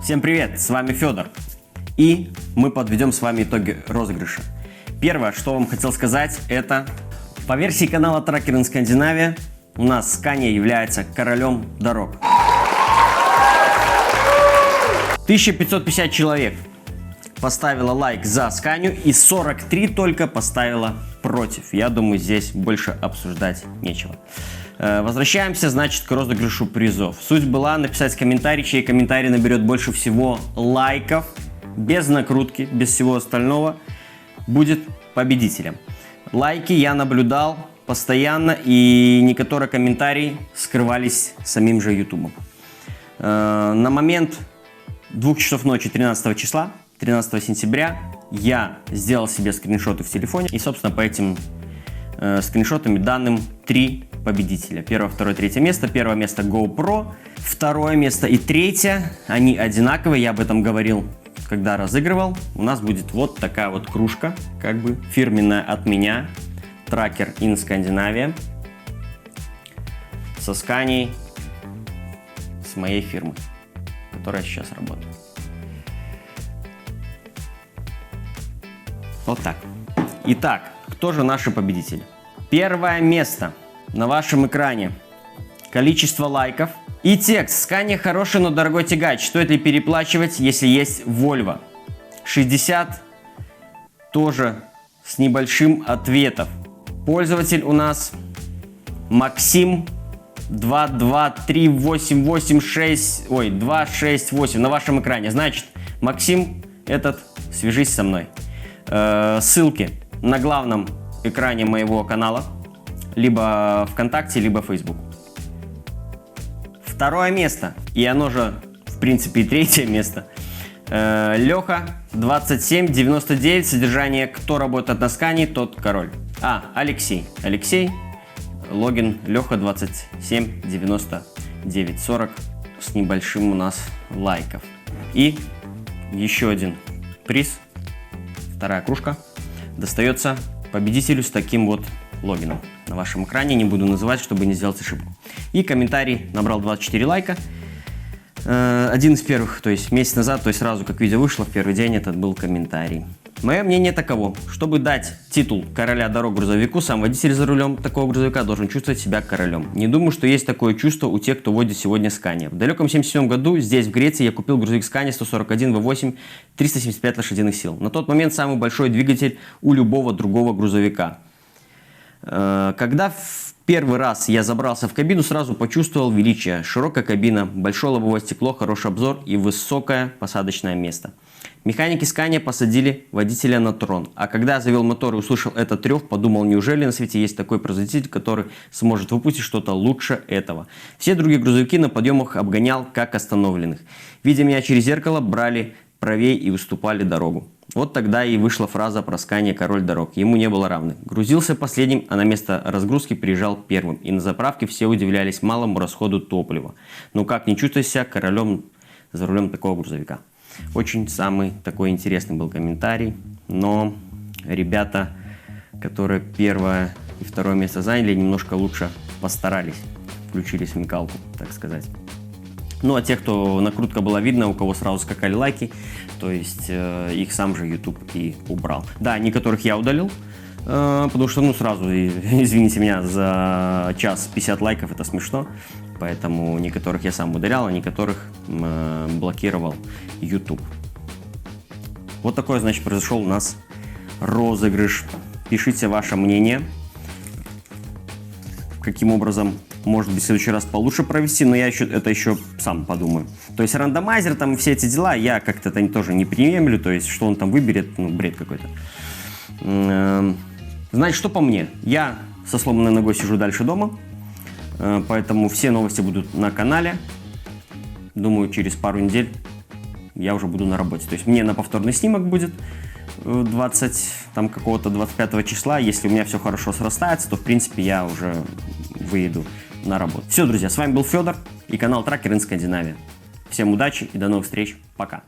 Всем привет, с вами Федор. И мы подведем с вами итоги розыгрыша. Первое, что вам хотел сказать, это по версии канала Tracker in Scandinavia у нас Scania является королем дорог. 1550 человек поставило лайк за Scania и 43 только поставило против. Я думаю, здесь больше обсуждать нечего. Возвращаемся, значит, к розыгрышу призов. Суть была написать комментарий, чей комментарий наберет больше всего лайков, без накрутки, без всего остального, будет победителем. Лайки я наблюдал постоянно, и некоторые комментарии скрывались самим же YouTube. На момент 2 часов ночи 13 числа, 13 сентября, я сделал себе скриншоты в телефоне, и, собственно, по этим скриншотам данным 3 победителя. Первое, второе, третье место. Первое место GoPro, второе место и третье, они одинаковые, я об этом говорил, когда разыгрывал. У нас будет вот такая вот кружка, как бы фирменная от меня, Tracker in Scandinavia, со Scania, с моей фирмы, которая сейчас работает. Вот так. Итак, кто же наши победители? Первое место на вашем экране. Количество лайков и текст. Scania хороший, но дорогой тягач. Стоит ли переплачивать, если есть Volvo? 60 тоже с небольшим ответов. Пользователь у нас Максим 22388 на вашем экране. Значит, Максим этот, свяжись со мной. Ссылки на главном экране моего канала, либо ВКонтакте, либо Facebook. Второе место, и оно же, в принципе, и третье место. Леха 2799, содержание «Кто работает на Scania, тот король». Алексей, логин Леха 2799, 40 с небольшим у нас лайков. И еще один приз, вторая кружка, достается победителю с таким вот логином на вашем экране. Не буду называть, чтобы не сделать ошибку. И комментарий набрал 24 лайка. Один из первых, то есть месяц назад, то есть сразу как видео вышло, в первый день этот был комментарий. Мое мнение таково: чтобы дать титул короля дорог грузовику, сам водитель за рулем такого грузовика должен чувствовать себя королем. Не думаю, что есть такое чувство у тех, кто водит сегодня Scania. В далеком 1977 году здесь, в Греции, я купил грузовик Scania 141 V8, 375 лошадиных сил. На тот момент самый большой двигатель у любого другого грузовика. Когда в первый раз я забрался в кабину, сразу почувствовал величие. Широкая кабина, большое лобовое стекло, хороший обзор и высокое посадочное место. Механики Scania посадили водителя на трон. А когда я завел мотор и услышал этот трёв, подумал, неужели на свете есть такой производитель, который сможет выпустить что-то лучше этого. Все другие грузовики на подъемах обгонял как остановленных. Видя меня через зеркало, брали правее и уступали дорогу. Вот тогда и вышла фраза про Scania король дорог. Ему не было равных. Грузился последним, а на место разгрузки приезжал первым. И на заправке все удивлялись малому расходу топлива. Ну как не чувствовать себя королем за рулем такого грузовика? Очень самый такой интересный был комментарий. Но ребята, которые первое и второе место заняли, немножко лучше постарались. Включили смекалку, так сказать. Ну, а те, кто накрутка была видна, у кого сразу скакали лайки, то есть их сам же YouTube и убрал. Да, некоторых я удалил, потому что, ну, сразу, извините меня, за час 50 лайков это смешно. Поэтому некоторых я сам удалял, а некоторых блокировал YouTube. Вот такой, значит, произошел у нас розыгрыш. Пишите ваше мнение, каким образом, может быть, в следующий раз получше провести, но я это еще сам подумаю. То есть рандомайзер, там все эти дела, я как-то это тоже не приемлю, то есть что он там выберет, ну, бред какой-то. Значит, что по мне? Я со сломанной ногой сижу дальше дома, поэтому все новости будут на канале. Думаю, через пару недель я уже буду на работе. То есть мне на повторный снимок будет 25 числа. Если у меня все хорошо срастается, то, в принципе, я уже выеду на работу. Все, друзья, с вами был Федор и канал Tracker in Scandinavia. Всем удачи и до новых встреч. Пока.